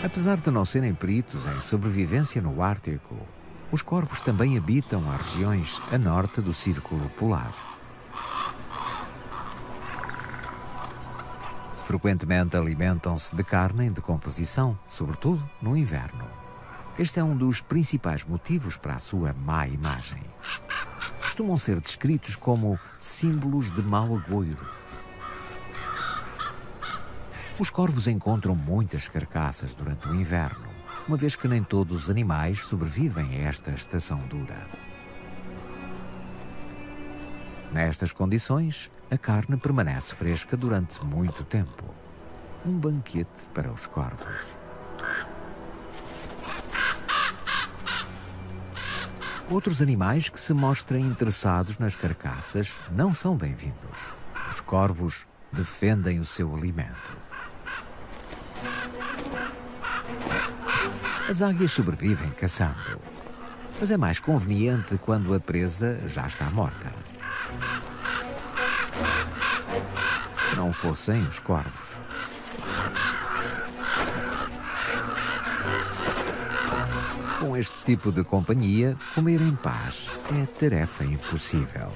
Apesar de não serem peritos em sobrevivência no Ártico, os corvos também habitam as regiões a norte do Círculo Polar. Frequentemente alimentam-se de carne em decomposição, sobretudo no inverno. Este é um dos principais motivos para a sua má imagem. Costumam ser descritos como símbolos de mau agouro. Os corvos encontram muitas carcaças durante o inverno, uma vez que nem todos os animais sobrevivem a esta estação dura. Nestas condições, a carne permanece fresca durante muito tempo. Um banquete para os corvos. Outros animais que se mostrem interessados nas carcaças não são bem-vindos. Os corvos defendem o seu alimento. As águias sobrevivem caçando, mas é mais conveniente quando a presa já está morta. Não fossem os corvos. Com este tipo de companhia, comer em paz é tarefa impossível.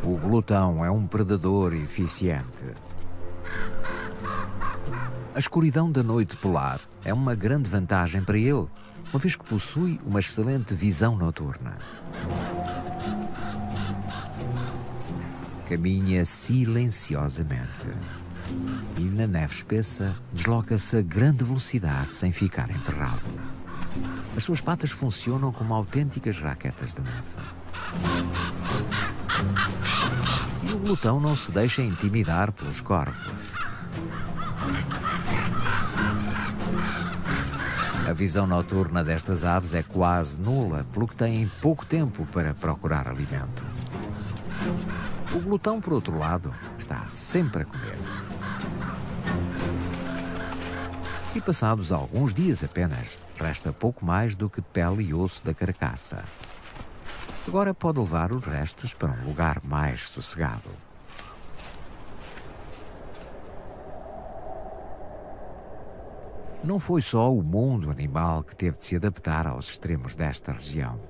O glutão é um predador eficiente. A escuridão da noite polar é uma grande vantagem para ele, uma vez que possui uma excelente visão noturna. Caminha silenciosamente e, na neve espessa, desloca-se a grande velocidade sem ficar enterrado. As suas patas funcionam como autênticas raquetas de neve. E o glutão não se deixa intimidar pelos corvos. A visão noturna destas aves é quase nula, pelo que têm pouco tempo para procurar alimento. O glutão, por outro lado, está sempre a comer. E passados alguns dias apenas, resta pouco mais do que pele e osso da carcaça. Agora pode levar os restos para um lugar mais sossegado. Não foi só o mundo animal que teve de se adaptar aos extremos desta região.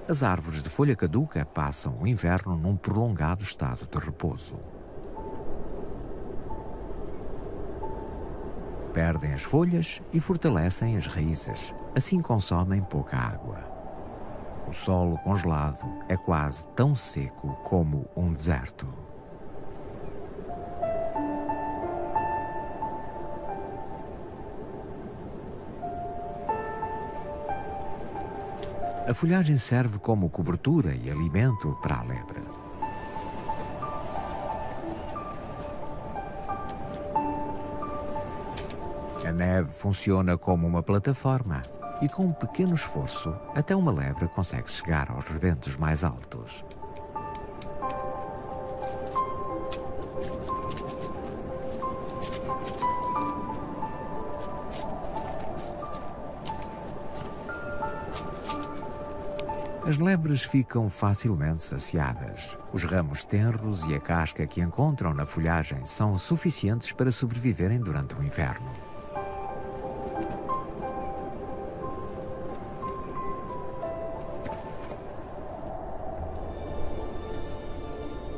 As árvores de folha caduca passam o inverno num prolongado estado de repouso. Perdem as folhas e fortalecem as raízes, assim consomem pouca água. O solo congelado é quase tão seco como um deserto. A folhagem serve como cobertura e alimento para a lebre. A neve funciona como uma plataforma e, com um pequeno esforço, até uma lebre consegue chegar aos rebentos mais altos. As lebres ficam facilmente saciadas. Os ramos tenros e a casca que encontram na folhagem são suficientes para sobreviverem durante o inverno.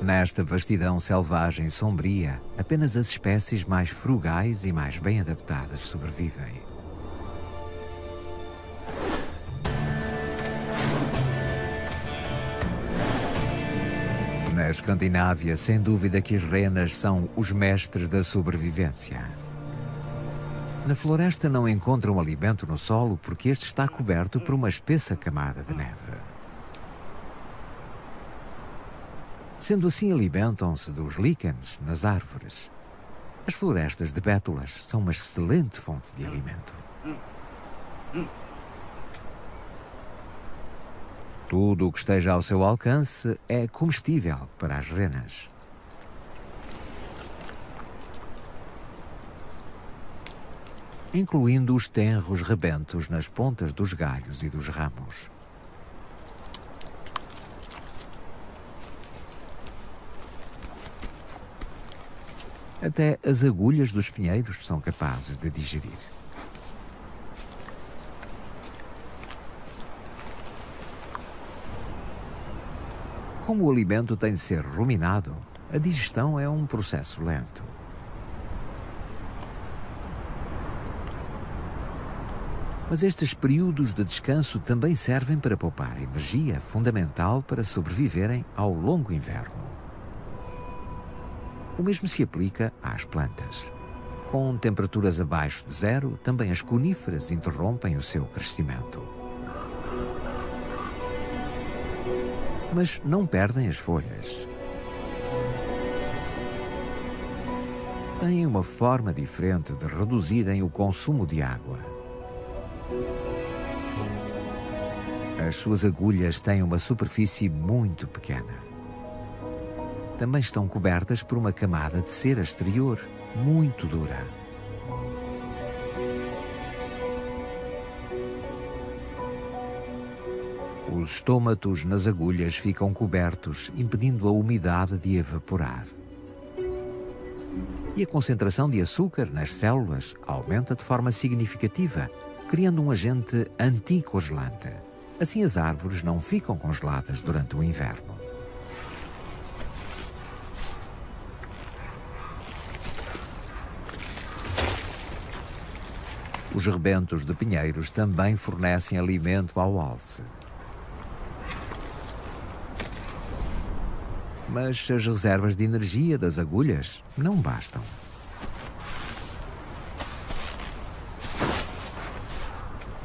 Nesta vastidão selvagem e sombria, apenas as espécies mais frugais e mais bem adaptadas sobrevivem. Na Escandinávia, sem dúvida que as renas são os mestres da sobrevivência. Na floresta não encontram alimento no solo porque este está coberto por uma espessa camada de neve. Sendo assim, alimentam-se dos líquens nas árvores. As florestas de bétulas são uma excelente fonte de alimento. Tudo o que esteja ao seu alcance é comestível para as renas. Incluindo os tenros rebentos nas pontas dos galhos e dos ramos. Até as agulhas dos pinheiros são capazes de digerir. Como o alimento tem de ser ruminado, a digestão é um processo lento. Mas estes períodos de descanso também servem para poupar energia fundamental para sobreviverem ao longo inverno. O mesmo se aplica às plantas. Com temperaturas abaixo de zero, também as coníferas interrompem o seu crescimento. Mas não perdem as folhas. Têm uma forma diferente de reduzirem o consumo de água. As suas agulhas têm uma superfície muito pequena. Também estão cobertas por uma camada de cera exterior muito dura. Os estômatos nas agulhas ficam cobertos, impedindo a umidade de evaporar. E a concentração de açúcar nas células aumenta de forma significativa, criando um agente anticongelante. Assim as árvores não ficam congeladas durante o inverno. Os rebentos de pinheiros também fornecem alimento ao alce. Mas as reservas de energia das agulhas não bastam.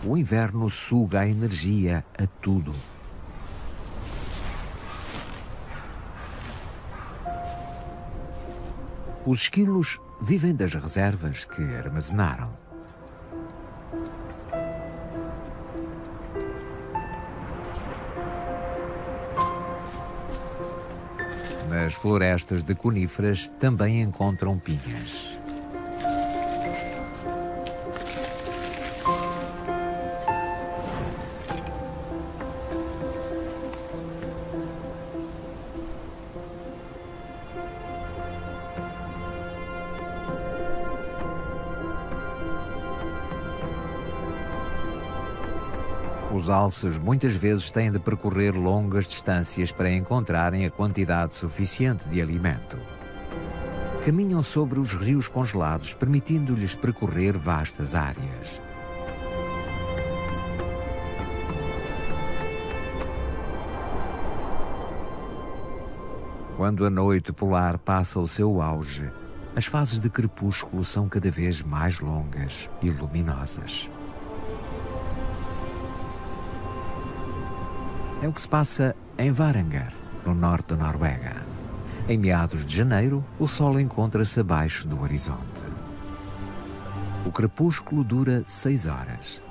O inverno suga a energia a tudo. Os esquilos vivem das reservas que armazenaram. Nas florestas de coníferas também encontram pinhas. Os alces muitas vezes têm de percorrer longas distâncias para encontrarem a quantidade suficiente de alimento. Caminham sobre os rios congelados, permitindo-lhes percorrer vastas áreas. Quando a noite polar passa o seu auge, as fases de crepúsculo são cada vez mais longas e luminosas. É o que se passa em Varanger, no norte da Noruega. Em meados de janeiro, o sol encontra-se abaixo do horizonte. O crepúsculo dura 6 horas,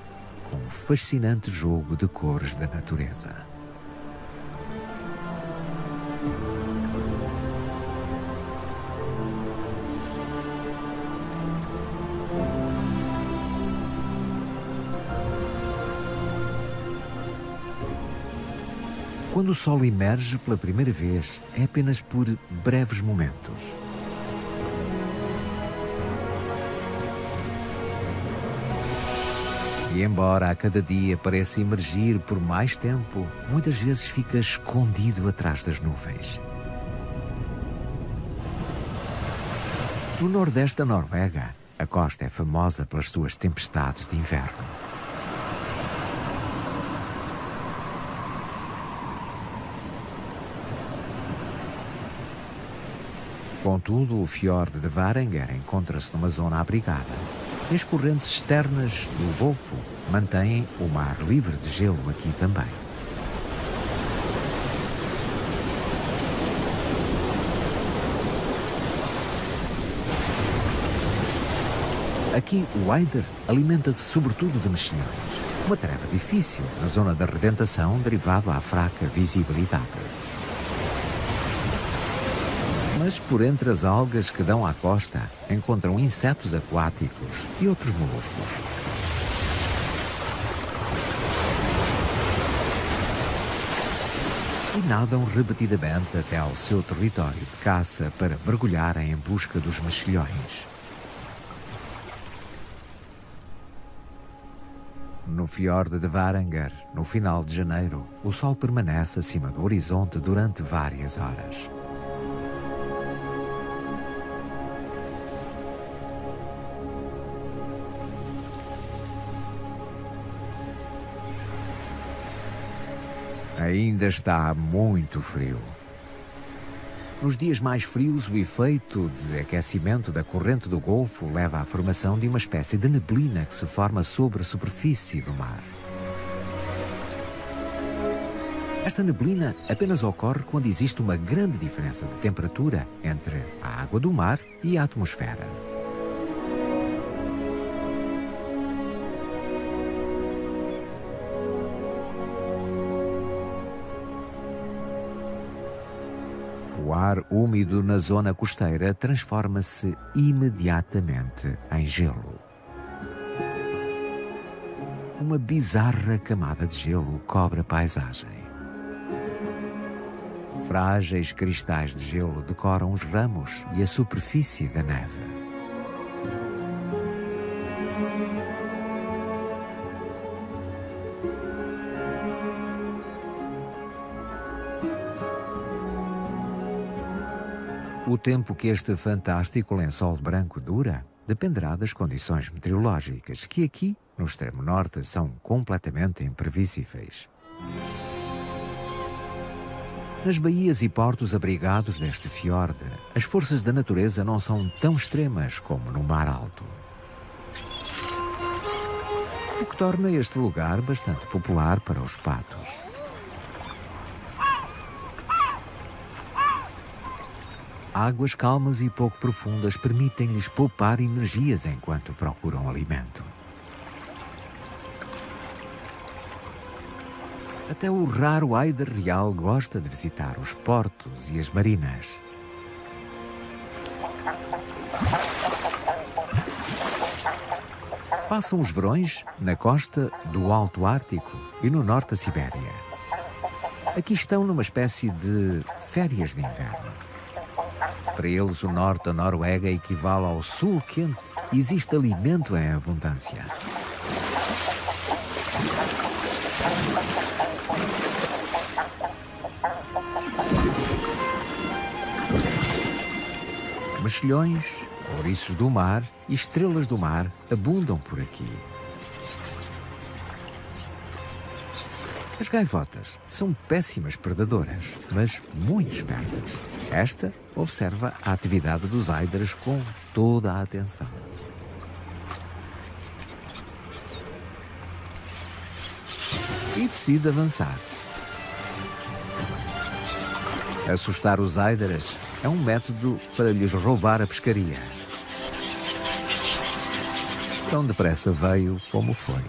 com um fascinante jogo de cores da natureza. Quando o sol emerge pela primeira vez, é apenas por breves momentos. E embora a cada dia pareça emergir por mais tempo, muitas vezes fica escondido atrás das nuvens. No nordeste da Noruega, a costa é famosa pelas suas tempestades de inverno. Contudo, o fiord de Varanger encontra-se numa zona abrigada. E as correntes externas do Golfo mantêm o mar livre de gelo aqui também. Aqui o Eider alimenta-se sobretudo de mexilhões, uma tarefa difícil na zona da arrebentação derivado à fraca visibilidade. Mas por entre as algas que dão à costa, encontram insetos aquáticos e outros moluscos. E nadam repetidamente até ao seu território de caça para mergulharem em busca dos mexilhões. No fiorde de Varangar, no final de janeiro, o sol permanece acima do horizonte durante várias horas. Ainda está muito frio. Nos dias mais frios, o efeito de aquecimento da corrente do Golfo leva à formação de uma espécie de neblina que se forma sobre a superfície do mar. Esta neblina apenas ocorre quando existe uma grande diferença de temperatura entre a água do mar e a atmosfera. O ar úmido na zona costeira transforma-se imediatamente em gelo. Uma bizarra camada de gelo cobre a paisagem. Frágeis cristais de gelo decoram os ramos e a superfície da neve. O tempo que este fantástico lençol branco dura dependerá das condições meteorológicas, que aqui, no extremo norte, são completamente imprevisíveis. Nas baías e portos abrigados deste fiorde, as forças da natureza não são tão extremas como no mar alto. O que torna este lugar bastante popular para os patos. Águas calmas e pouco profundas permitem-lhes poupar energias enquanto procuram alimento. Até o raro Eider real gosta de visitar os portos e as marinas. Passam os verões na costa do Alto Ártico e no norte da Sibéria. Aqui estão numa espécie de férias de inverno. Para eles, o norte da Noruega equivale ao sul quente e existe alimento em abundância. Mexilhões, ouriços do mar e estrelas do mar abundam por aqui. As gaivotas são péssimas predadoras, mas muito espertas. Esta observa a atividade dos Eiders com toda a atenção. E decide avançar. Assustar os Eiders é um método para lhes roubar a pescaria. Tão depressa veio como foi.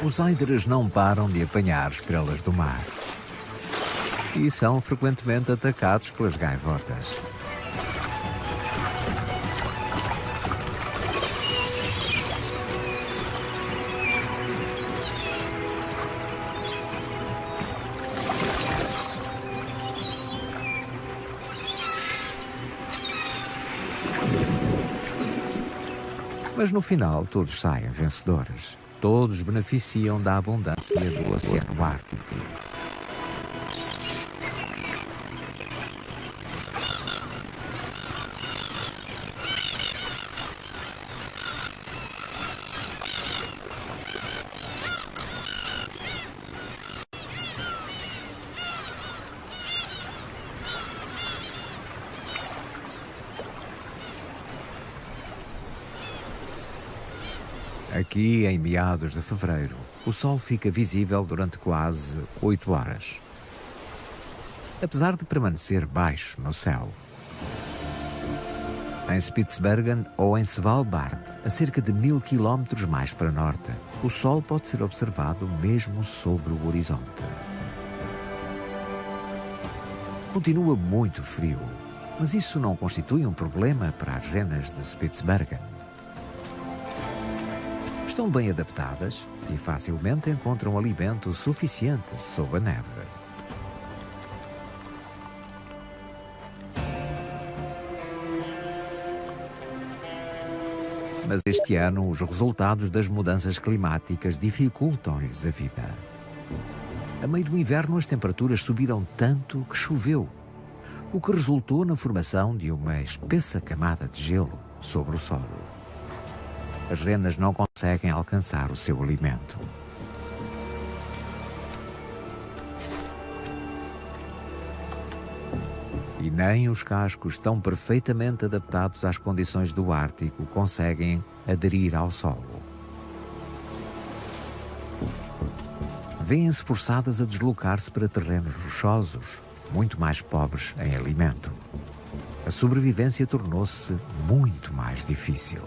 Os Eiders não param de apanhar estrelas do mar e são frequentemente atacados pelas gaivotas. Mas no final todos saem vencedores. Todos beneficiam da abundância do Oceano Ártico. Aqui, em meados de fevereiro, o Sol fica visível durante quase 8 horas, apesar de permanecer baixo no céu. Em Spitsbergen ou em Svalbard, a cerca de 1000 quilómetros mais para norte, o Sol pode ser observado mesmo sobre o horizonte. Continua muito frio, mas isso não constitui um problema para as renas de Spitsbergen. Estão bem adaptadas e facilmente encontram alimento suficiente sob a neve. Mas este ano os resultados das mudanças climáticas dificultam-lhes a vida. A meio do inverno as temperaturas subiram tanto que choveu, o que resultou na formação de uma espessa camada de gelo sobre o solo. As renas não conseguem alcançar o seu alimento. E nem os cascos tão perfeitamente adaptados às condições do Ártico conseguem aderir ao solo. Vêem-se forçadas a deslocar-se para terrenos rochosos, muito mais pobres em alimento. A sobrevivência tornou-se muito mais difícil.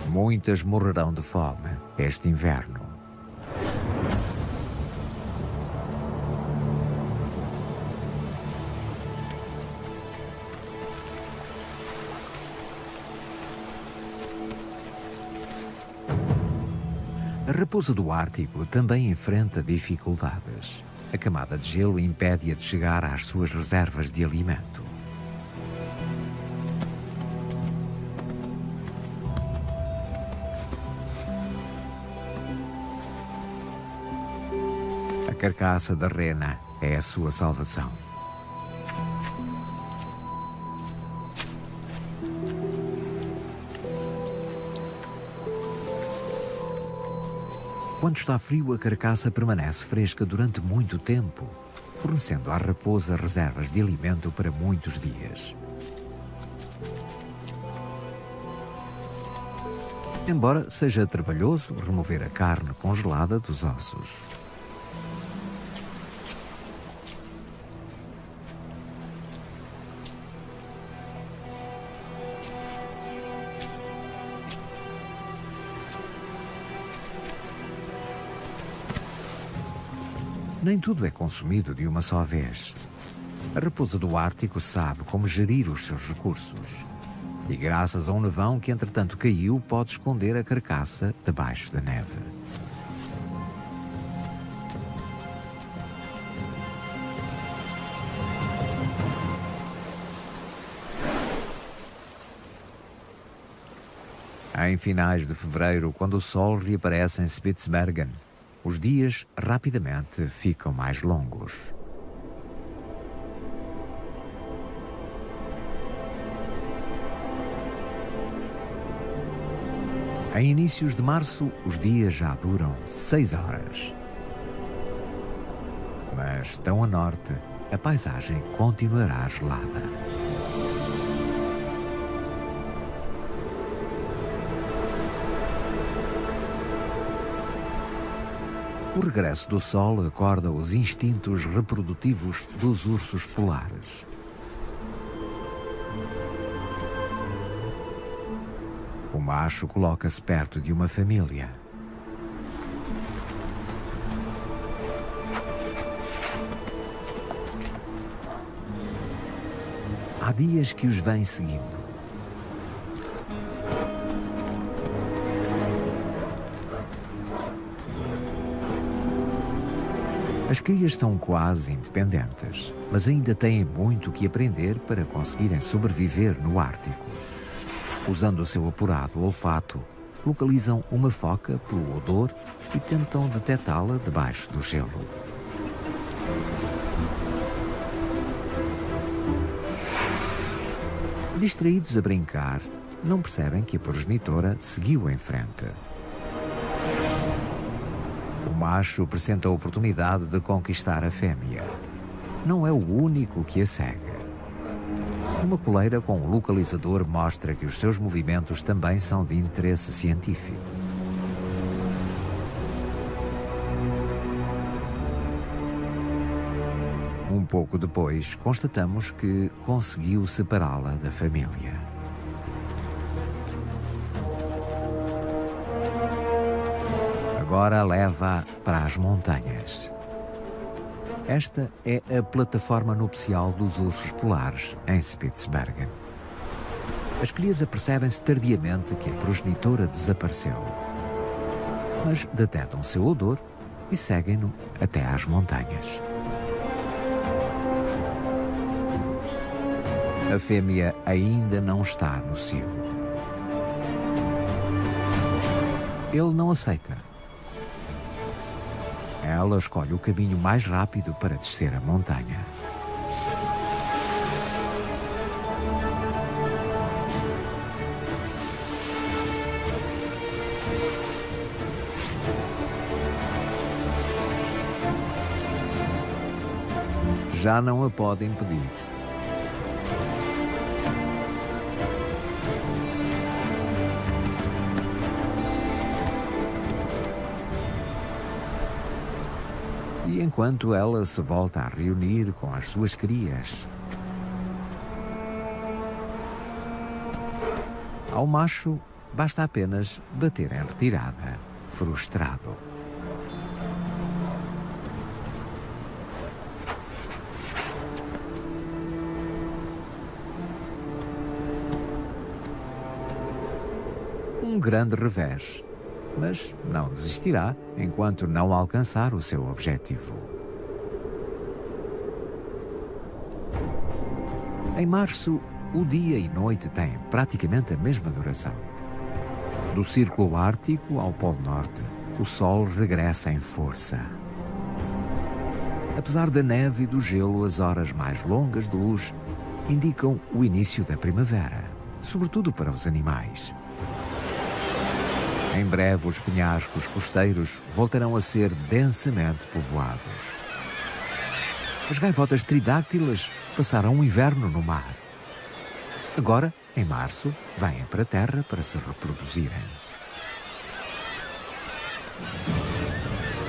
Muitas morrerão de fome este inverno. A raposa do Ártico também enfrenta dificuldades. A camada de gelo impede-a de chegar às suas reservas de alimento. A carcaça da rena é a sua salvação. Quando está frio, a carcaça permanece fresca durante muito tempo, fornecendo à raposa reservas de alimento para muitos dias. Embora seja trabalhoso remover a carne congelada dos ossos. Nem tudo é consumido de uma só vez. A raposa do Ártico sabe como gerir os seus recursos. E graças a um nevão que entretanto caiu, pode esconder a carcaça debaixo da neve. Em finais de fevereiro, quando o sol reaparece em Spitsbergen, os dias rapidamente ficam mais longos. Em inícios de março, os dias já duram 6 horas. Mas tão a norte, a paisagem continuará gelada. O regresso do sol acorda os instintos reprodutivos dos ursos polares. O macho coloca-se perto de uma família. Há dias que os vem seguindo. As crias estão quase independentes, mas ainda têm muito que aprender para conseguirem sobreviver no Ártico. Usando o seu apurado olfato, localizam uma foca pelo odor e tentam detectá-la debaixo do gelo. Distraídos a brincar, não percebem que a progenitora seguiu em frente. O macho pressente a oportunidade de conquistar a fêmea. Não é o único que a segue. Uma coleira com um localizador mostra que os seus movimentos também são de interesse científico. Um pouco depois, constatamos que conseguiu separá-la da família. Agora leva-a para as montanhas. Esta é a plataforma nupcial dos ursos polares em Spitsbergen. As crias apercebem-se tardiamente que a progenitora desapareceu, mas detectam seu odor e seguem-no até às montanhas. A fêmea ainda não está no cio. Ele não aceita. Ela escolhe o caminho mais rápido para descer a montanha. Já não a pode impedir. E enquanto ela se volta a reunir com as suas crias, ao macho basta apenas bater em retirada, frustrado. Um grande revés. Mas não desistirá enquanto não alcançar o seu objetivo. Em março, o dia e noite têm praticamente a mesma duração. Do Círculo Ártico ao Polo Norte, o Sol regressa em força. Apesar da neve e do gelo, as horas mais longas de luz indicam o início da primavera, sobretudo para os animais. Em breve, os penhascos costeiros voltarão a ser densamente povoados. As gaivotas tridáctilas passaram o inverno no mar. Agora, em março, vêm para a terra para se reproduzirem.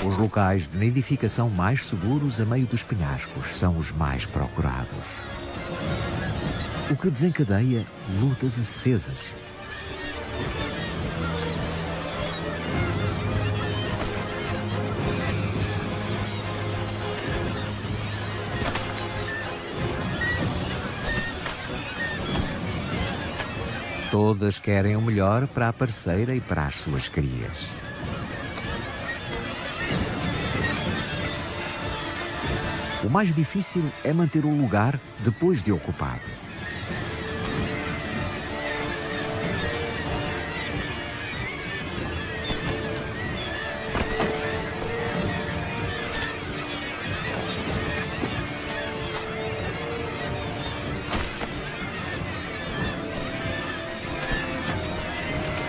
Os locais de nidificação mais seguros a meio dos penhascos são os mais procurados. O que desencadeia lutas acesas. Todas querem o melhor para a parceira e para as suas crias. O mais difícil é manter o lugar depois de ocupado.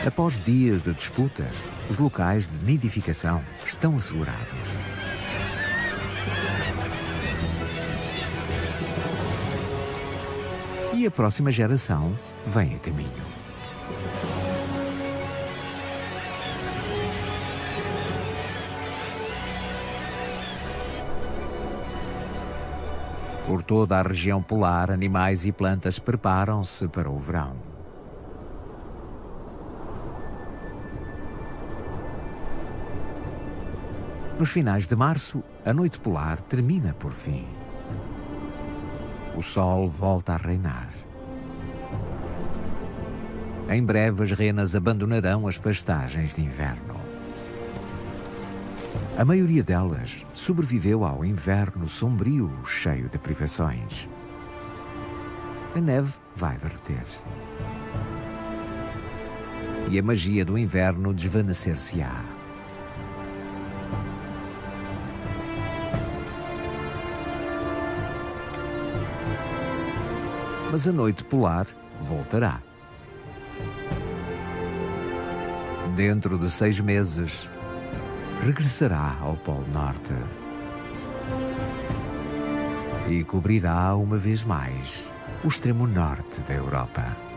Após dias de disputas, os locais de nidificação estão assegurados. E a próxima geração vem a caminho. Por toda a região polar, animais e plantas preparam-se para o verão. Nos finais de março, a noite polar termina por fim. O sol volta a reinar. Em breve, as renas abandonarão as pastagens de inverno. A maioria delas sobreviveu ao inverno sombrio, cheio de privações. A neve vai derreter. E a magia do inverno desvanecer-se-á. Mas a noite polar voltará. Dentro de 6 meses, regressará ao Polo Norte. e cobrirá uma vez mais o extremo norte da Europa.